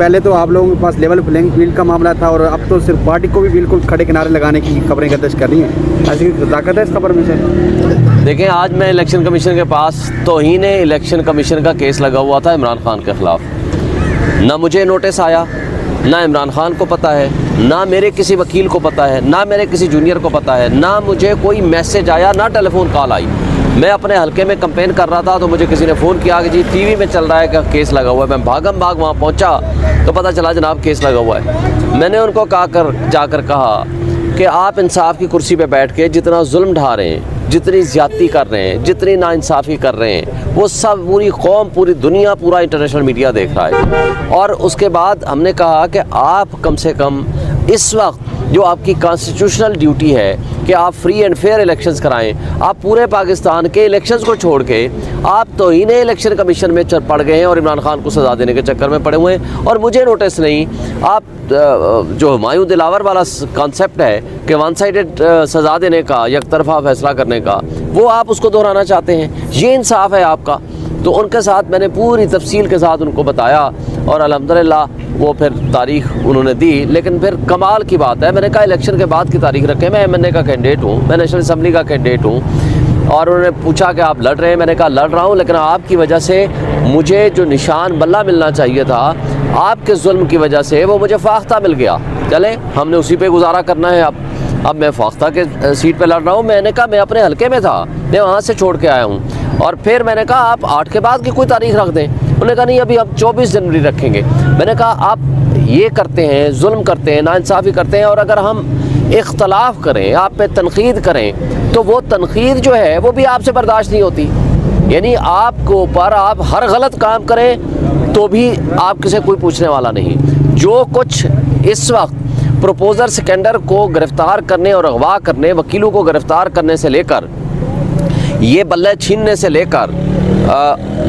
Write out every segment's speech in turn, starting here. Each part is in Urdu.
پہلے تو آپ لوگوں کے پاس لیول پلینگ فیلڈ کا معاملہ تھا اور اب تو صرف پارٹی کو بھی بالکل کھڑے کنارے لگانے کی خبریں گردش کر رہی ہیں، ایسی طاقت ہے اس خبر میں سے؟ دیکھیں، آج میں الیکشن کمیشن کے پاس توہین الیکشن کمیشن کا کیس لگا ہوا تھا عمران خان کے خلاف. نہ مجھے نوٹس آیا، نہ عمران خان کو پتہ ہے، نہ میرے کسی وکیل کو پتہ ہے، نہ میرے کسی جونیئر کو پتہ ہے، نہ مجھے کوئی میسج آیا، نہ ٹیلی فون کال آئی. میں اپنے حلقے میں کمپین کر رہا تھا تو مجھے کسی نے فون کیا کہ جی ٹی وی میں چل رہا ہے کہ کیس لگا ہوا ہے. میں بھاگم بھاگ وہاں پہنچا تو پتہ چلا جناب کیس لگا ہوا ہے. میں نے ان کو جا کر کہا کہ آپ انصاف کی کرسی پہ بیٹھ کے جتنا ظلم ڈھا رہے ہیں، جتنی زیادتی کر رہے ہیں، جتنی ناانصافی کر رہے ہیں، وہ سب پوری قوم، پوری دنیا، پورا انٹرنیشنل میڈیا دیکھ رہا ہے. اور اس کے بعد ہم نے کہا کہ آپ کم سے کم اس وقت جو آپ کی کانسٹیٹیوشنل ڈیوٹی ہے کہ آپ فری اینڈ فیئر الیکشنز کرائیں، آپ پورے پاکستان کے الیکشنز کو چھوڑ کے آپ توہین الیکشن کمیشن میں پڑ گئے ہیں اور عمران خان کو سزا دینے کے چکر میں پڑے ہوئے ہیں. اور مجھے نوٹس نہیں. آپ جو ہمایوں دلاور والا کانسیپٹ ہے کہ ون سائیڈڈ سزا دینے کا، یک طرفہ فیصلہ کرنے کا، وہ آپ اس کو دہرانا چاہتے ہیں. یہ انصاف ہے آپ کا؟ تو ان کے ساتھ میں نے پوری تفصیل کے ساتھ ان کو بتایا اور الحمدللہ وہ پھر تاریخ انہوں نے دی. لیکن پھر کمال کی بات ہے، میں نے کہا الیکشن کے بعد کی تاریخ رکھیں. میں ایم این اے کا کینڈیڈیٹ ہوں، میں نیشنل اسمبلی کا کینڈیڈیٹ ہوں. اور انہوں نے پوچھا کہ آپ لڑ رہے ہیں؟ میں نے کہا لڑ رہا ہوں، لیکن آپ کی وجہ سے مجھے جو نشان بلہ ملنا چاہیے تھا، آپ کے ظلم کی وجہ سے وہ مجھے فاختہ مل گیا. چلیں ہم نے اسی پہ گزارا کرنا ہے. اب میں فاختہ کے سیٹ پہ لڑ رہا ہوں. میں نے کہا میں اپنے حلقے میں تھا، میں وہاں سے چھوڑ کے آیا ہوں. اور پھر میں نے کہا آپ 8 کے بعد کی کوئی تاریخ رکھ دیں. انہوں نے کہا نہیں، ابھی ہم 24 جنوری رکھیں گے. میں نے کہا آپ یہ کرتے ہیں، ظلم کرتے ہیں، ناانصافی کرتے ہیں، اور اگر ہم اختلاف کریں، آپ پہ تنقید کریں، تو وہ تنقید جو ہے وہ بھی آپ سے برداشت نہیں ہوتی. یعنی آپ کو اوپر آپ ہر غلط کام کریں تو بھی آپ کسی کوئی پوچھنے والا نہیں. جو کچھ اس وقت پروپوزر سکینڈر کو گرفتار کرنے اور اغوا کرنے، وکیلوں کو گرفتار کرنے سے لے کر، یہ بلے چھیننے سے لے کر،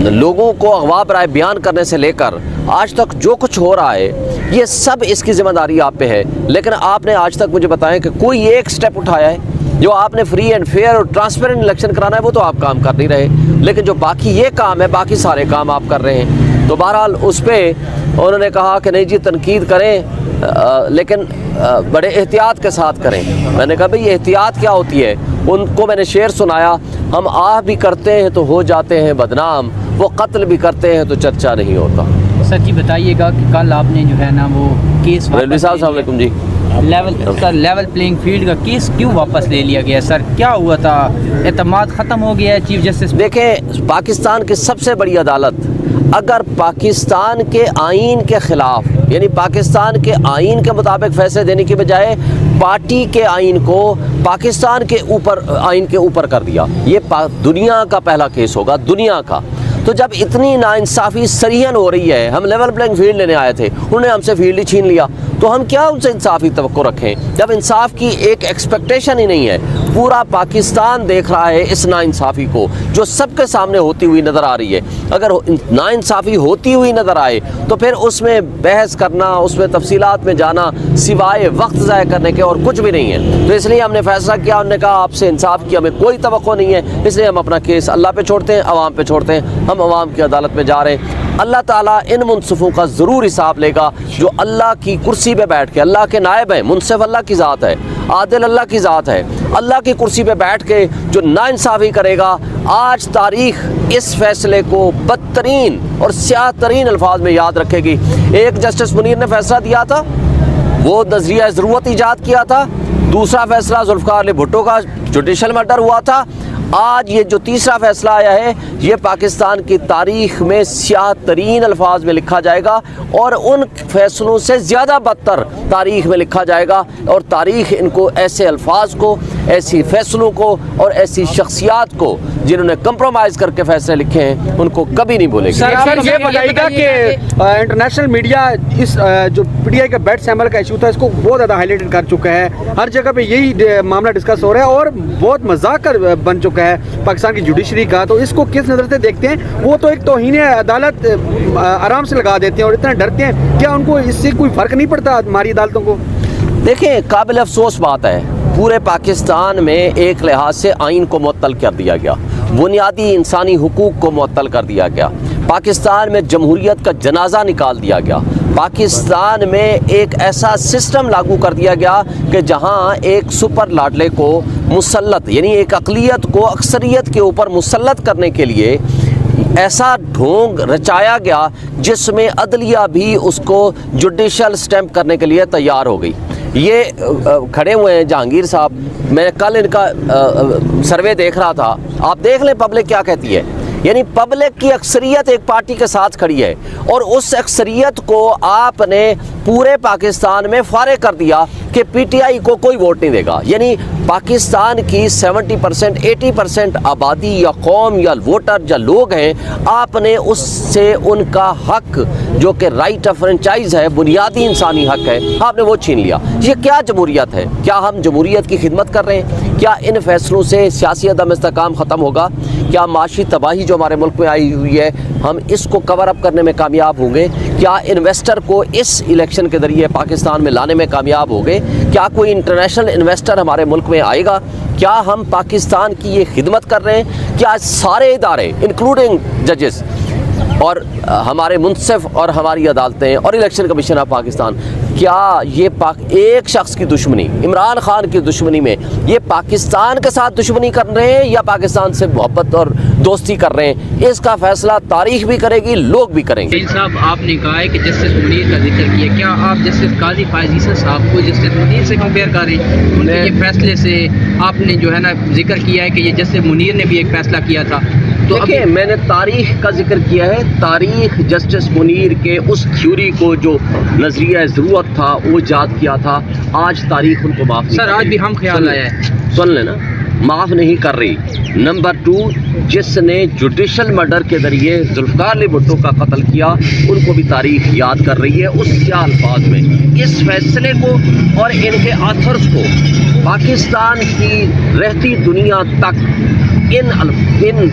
لوگوں کو اغوا برائے بیان کرنے سے لے کر آج تک جو کچھ ہو رہا ہے، یہ سب اس کی ذمہ داری آپ پہ ہے. لیکن آپ نے آج تک مجھے بتائیں کہ کوئی ایک سٹیپ اٹھایا ہے جو آپ نے فری اینڈ فیئر اور ٹرانسپیرنٹ الیکشن کرانا ہے؟ وہ تو آپ کام کر نہیں رہے. لیکن جو باقی یہ کام ہے، باقی سارے کام آپ کر رہے ہیں. تو بہرحال اس پہ انہوں نے کہا کہ نہیں جی تنقید کریں، لیکن بڑے احتیاط کے ساتھ کریں. میں نے کہا بھئی احتیاط کیا ہوتی ہے؟ ان کو میں نے شعر سنایا، ہم آہ بھی کرتے ہیں تو ہو جاتے ہیں بدنام، وہ قتل بھی کرتے ہیں تو چرچا نہیں ہوتا. سر جی بتائیے گا کہ کل آپ نے جو ہے نا وہ کیس ریلوی صاحب السلام علیکم جی. لیول پلینگ فیلڈ کا کیس کیوں واپس لے لیا گیا سر؟ کیا ہوا تھا؟ اعتماد ختم ہو گیا ہے چیف جسٹس؟ دیکھیں، پاکستان کی سب سے بڑی عدالت اگر پاکستان کے آئین کے خلاف، یعنی پاکستان کے آئین کے مطابق فیصلے دینے کی بجائے پارٹی کے آئین کو پاکستان کے اوپر، آئین کے اوپر کر دیا، یہ دنیا کا پہلا کیس ہوگا، دنیا کا. تو جب اتنی ناانصافی صریحاً ہو رہی ہے، ہم لیول پلینگ فیلڈ لینے آئے تھے، انہوں نے ہم سے فیلڈ ہی چھین لیا، تو ہم کیا ان سے انصافی توقع رکھیں جب انصاف کی ایک ایکسپیکٹیشن ہی نہیں ہے؟ پورا پاکستان دیکھ رہا ہے اس ناانصافی کو جو سب کے سامنے ہوتی ہوئی نظر آ رہی ہے. اگر ناانصافی ہوتی ہوئی نظر آئے تو پھر اس میں بحث کرنا، اس میں تفصیلات میں جانا سوائے وقت ضائع کرنے کے اور کچھ بھی نہیں ہے. تو اس لیے ہم نے فیصلہ کیا، انہوں نے کہا آپ سے انصاف کی ہمیں کوئی توقع نہیں ہے، اس لیے ہم اپنا کیس اللہ پہ چھوڑتے ہیں، عوام پہ چھوڑتے ہیں. ہم عوام کی عدالت میں جا رہے ہیں. اللہ تعالیٰ ان منصفوں کا ضرور حساب لے گا جو اللہ کی کرسی پہ بیٹھ کے، اللہ کے نائب ہیں، منصف اللہ کی ذات ہے، عادل اللہ کی ذات ہے، اللہ کی کرسی پہ بیٹھ کے جو ناانصافی کرے گا، آج تاریخ اس فیصلے کو بدترین اور سیاہ ترین الفاظ میں یاد رکھے گی. ایک جسٹس منیر نے فیصلہ دیا تھا، وہ نظریہ ضرورت ایجاد کیا تھا. دوسرا فیصلہ ذوالفقار علی بھٹو کا جوڈیشل مرڈر ہوا تھا. آج یہ جو تیسرا فیصلہ آیا ہے، یہ پاکستان کی تاریخ میں سیاہ ترین الفاظ میں لکھا جائے گا اور ان فیصلوں سے زیادہ بدتر تاریخ میں لکھا جائے گا. اور تاریخ ان کو ایسے الفاظ کو، ایسی فیصلوں کو اور ایسی شخصیات کو جنہوں نے کمپرومائز کر کے فیصلے لکھے ہیں ان کو کبھی نہیں بھولے گی. سر یہ بتائیے گا کہ انٹرنیشنل میڈیا اس جو پی ٹی آئی کا بیٹ سیمبل کا ایشو تھا، اس کو بہت زیادہ ہائی لائٹڈ کر چکا ہے. ہر جگہ پہ یہی معاملہ ڈسکس ہو رہا ہے اور بہت مذاق بن چکا ہے پاکستان کی جوڈیشری کا. تو اس کو کس نظر سے دیکھتے ہیں؟ وہ تو ایک توہین عدالت آرام سے لگا دیتے ہیں اور اتنا ڈرتے ہیں، کیا ان کو اس سے کوئی فرق نہیں پڑتا ہماری عدالتوں کو؟ دیکھیں، قابل افسوس بات ہے، پورے پاکستان میں ایک لحاظ سے آئین کو معطل کر دیا گیا، بنیادی انسانی حقوق کو معطل کر دیا گیا، پاکستان میں جمہوریت کا جنازہ نکال دیا گیا، پاکستان میں ایک ایسا سسٹم لاگو کر دیا گیا کہ جہاں ایک سپر لاڈلے کو مسلط، یعنی ایک اقلیت کو اکثریت کے اوپر مسلط کرنے کے لیے ایسا ڈھونگ رچایا گیا جس میں عدلیہ بھی اس کو جوڈیشل سٹیمپ کرنے کے لیے تیار ہو گئی۔ یہ کھڑے ہوئے ہیں جہانگیر صاحب، میں کل ان کا سروے دیکھ رہا تھا، آپ دیکھ لیں پبلک کیا کہتی ہے، یعنی پبلک کی اکثریت ایک پارٹی کے ساتھ کھڑی ہے اور اس اکثریت کو آپ نے پورے پاکستان میں فارغ کر دیا کہ پی ٹی آئی کو کوئی ووٹ نہیں دے گا۔ یعنی پاکستان کی 70% 80% آبادی یا قوم یا ووٹر یا لوگ ہیں، آپ نے اس سے ان کا حق جو کہ رائٹ آف فرنچائز ہے، بنیادی انسانی حق ہے، آپ نے وہ چھین لیا۔ یہ کیا جمہوریت ہے؟ کیا ہم جمہوریت کی خدمت کر رہے ہیں؟ کیا ان فیصلوں سے سیاسی عدم استحکام ختم ہوگا؟ کیا معاشی تباہی جو ہمارے ملک میں آئی ہوئی ہے ہم اس کو کور اپ کرنے میں کامیاب ہوں گے؟ کیا انویسٹر کو اس الیکشن کے ذریعے پاکستان میں لانے میں کامیاب ہوں گے؟ کیا کوئی انٹرنیشنل انویسٹر ہمارے ملک میں آئے گا؟ کیا ہم پاکستان کی یہ خدمت کر رہے ہیں؟ کیا سارے ادارے انکلوڈنگ ججز اور ہمارے منصف اور ہماری عدالتیں اور الیکشن کمیشن آف پاکستان، کیا یہ ایک شخص کی دشمنی، عمران خان کی دشمنی میں یہ پاکستان کے ساتھ دشمنی کر رہے ہیں یا پاکستان سے محبت اور دوستی کر رہے ہیں؟ اس کا فیصلہ تاریخ بھی کرے گی، لوگ بھی کریں گے۔ صاحب آپ نے کہا ہے کہ جسٹس منیر کا ذکر کیا، کیا آپ جسٹس قاضی فائز عیسیٰ صاحب کو جسٹس منیر سے کمپیئر کر رہے ہیں؟ ان کے یہ فیصلے سے آپ نے جو ہے نا ذکر کیا ہے کہ یہ جسٹس منیر نے بھی ایک فیصلہ کیا تھا، تو دیکھیں میں نے تاریخ کا ذکر کیا ہے، تاریخ جسٹس منیر کے اس تھیوری کو جو نظریہ ضرورت تھا وہ ایجاد کیا تھا، آج تاریخ ان کو معاف نہیں سر آج بھی ہم خیال آیا ہے، سن لینا، معاف نہیں کر رہی۔ نمبر 2، جس نے جوڈیشل مرڈر کے ذریعے ذوالفقار علی بھٹو کا قتل کیا ان کو بھی تاریخ یاد کر رہی ہے اس کیا الفاظ میں۔ اس فیصلے کو اور ان کے آتھرز کو پاکستان کی رہتی دنیا تک ان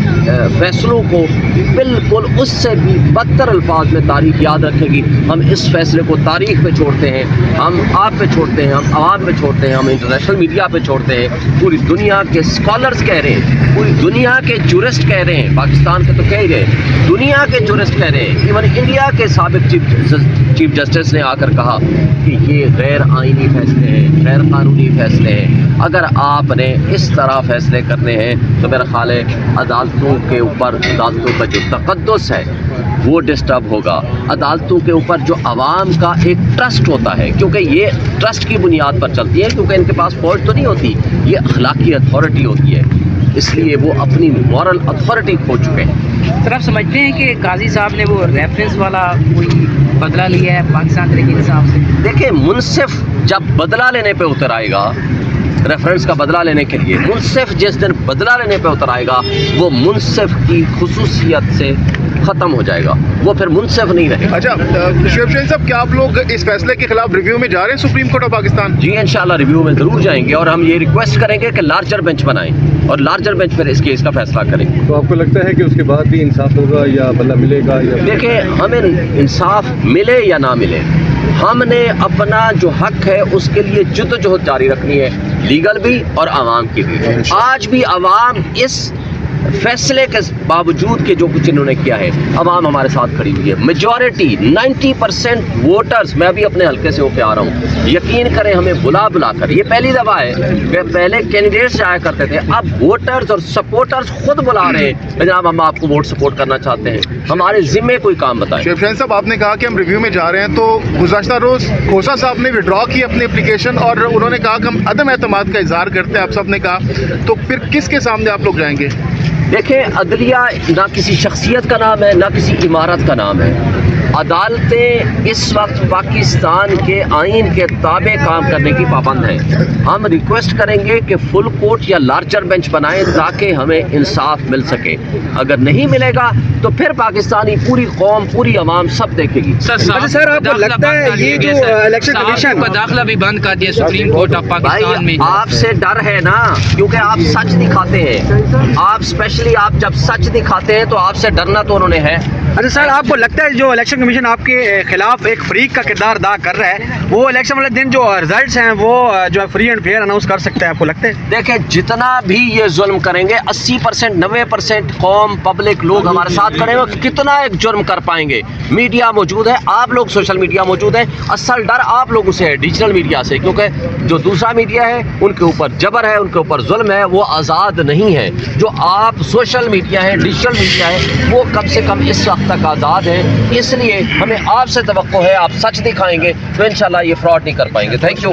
فیصلوں کو بالکل اس سے بھی بدتر الفاظ میں تاریخ یاد رکھے گی۔ ہم اس فیصلے کو تاریخ پہ چھوڑتے ہیں، ہم آپ پہ چھوڑتے ہیں، ہم عوام پہ چھوڑتے ہیں، ہم انٹرنیشنل میڈیا پہ چھوڑتے ہیں، پوری دنیا کے اسکالرز کہہ رہے ہیں، پوری دنیا کے جورسٹ کہہ رہے ہیں، پاکستان کے تو کہہ رہے ہیں، دنیا کے جورسٹ کہہ رہے ہیں، ایون انڈیا کے سابق چیف جسٹس نے آ کر کہا کہ یہ غیر آئینی فیصلے ہیں، غیر قانونی فیصلے ہیں۔ اگر آپ نے اس طرح فیصلے کرنے ہیں تو میرا خیال ہے عدالتوں کے اوپر، عدالتوں کا جو تقدس ہے وہ ڈسٹرب ہوگا، عدالتوں کے اوپر جو عوام کا ایک ٹرسٹ ہوتا ہے، کیونکہ یہ ٹرسٹ کی بنیاد پر چلتی ہے، کیونکہ ان کے پاس فوج تو نہیں ہوتی، یہ اخلاقی اتھارٹی ہوتی ہے، اس لیے وہ اپنی مورل اتھارٹی کھو چکے ہیں۔ سر آپ سمجھتے ہیں کہ قاضی صاحب نے وہ ریفرنس والا کوئی بدلہ لیا ہے پاکستان تحریک انصاف سے؟ دیکھیں منصف جب بدلہ لینے پہ اتر آئے گا، ریفرنس کا بدلہ لینے کے لیے، منصف جس دن بدلہ لینے پہ اتر آئے گا وہ منصف کی خصوصیت سے ختم ہو جائے گا، وہ پھر منصف نہیں رہے گا۔ اچھا شعیب شاہین صاحب، کیا آپ لوگ اس فیصلے کے خلاف ریویو میں جا رہے ہیں سپریم کورٹ آف پاکستان؟ جی انشاءاللہ ریویو میں ضرور جائیں گے اور ہم یہ ریکویسٹ کریں گے کہ لارجر بینچ بنائیں اور لارجر بینچ پر اس کیس کا فیصلہ کریں۔ تو آپ کو لگتا ہے کہ اس کے بعد بھی انصاف ہوگا یا بدلہ ملے گا یا؟ دیکھیں ہمیں انصاف ملے یا نہ ملے، ہم نے اپنا جو حق ہے اس کے لیے جدوجہد جاری رکھنی ہے، لیگل بھی اور عوام کی بھی۔ آج بھی عوام اس فیصلے کے باوجود کہ جو کچھ انہوں نے کیا ہے، عوام ہمارے ساتھ کھڑی ہوئی ہے، میجورٹی 90% ووٹرز، میں بھی اپنے حلقے سے ہو کے آ رہا ہوں، یقین کریں ہمیں بلا کر، یہ پہلی دفعہ ہے کہ پہلے کینڈیڈیٹس جایا کرتے تھے، اب ووٹرز اور سپورٹرز خود بلا رہے ہیں، جناب ہم آپ کو ووٹ سپورٹ کرنا چاہتے ہیں، ہمارے ذمے کوئی کام بتائیں۔ شعیب شاہین صاحب، آپ نے کہا کہ ہم ریویو میں جا رہے ہیں، تو گزشتہ روز کھوسا صاحب نے وڈرا کی اپنی اپلیکیشن اور انہوں نے کہا کہ ہم عدم اعتماد کا اظہار کرتے ہیں، آپ سب نے کہا، تو پھر کس کے سامنے آپ لوگ جائیں گے؟ دیکھیں عدلیہ نہ کسی شخصیت کا نام ہے نہ کسی عمارت کا نام ہے، عدالتیں اس وقت پاکستان کے آئین کے تابع کام کرنے کی پابند ہیں۔ ہم ریکویسٹ کریں گے کہ فل کورٹ یا لارجر بینچ بنائیں تاکہ ہمیں انصاف مل سکے، اگر نہیں ملے گا تو پھر پاکستانی پوری قوم، پوری عوام سب دیکھے گی۔ سر آپ کو لگتا ہے یہ جو الیکشن کمیشن کا داخلہ بھی بند کر دیا سپریم کورٹ آف پاکستان میں؟ آپ سے ڈر ہے نا، کیونکہ آپ سچ دکھاتے ہیں، آپ اسپیشلی آپ جب سچ دکھاتے ہیں تو آپ سے ڈرنا تو انہوں نے ہے۔ اچھا سر آپ کو لگتا ہے جو الیکشن کمیشن آپ کے خلاف ایک فریق کا کردار ادا کر رہا ہے, وہ الیکشن والے دن جو ریزلٹس ہیں وہ جو ہے فری اینڈ فیئر اناؤنس کر سکتے ہیں, آپ کو لگتا ہے؟ دیکھیں جتنا بھی یہ ظلم کریں گے 80% 90% قوم پبلک لوگ ہمارے ساتھ کھڑے ہیں, کتنا ایک جرم کر پائیں گے. میڈیا موجود ہے, آپ لوگ سوشل میڈیا موجود ہے, اصل ڈر آپ لوگوں سے ہے ڈیجیٹل میڈیا سے, کیونکہ جو دوسرا میڈیا ہے ان کے اوپر جبر ہے, ان کے اوپر ظلم ہے, وہ آزاد نہیں ہے. جو آپ سوشل میڈیا ہے, ڈیجیٹل میڈیا ہے, وہ کم سے کم اس وقت تک آزاد ہے. اس لیے ہمیں آپ سے توقع ہے آپ سچ دکھائیں گے تو انشاءاللہ یہ فراڈ نہیں کر پائیں گے. Thank you.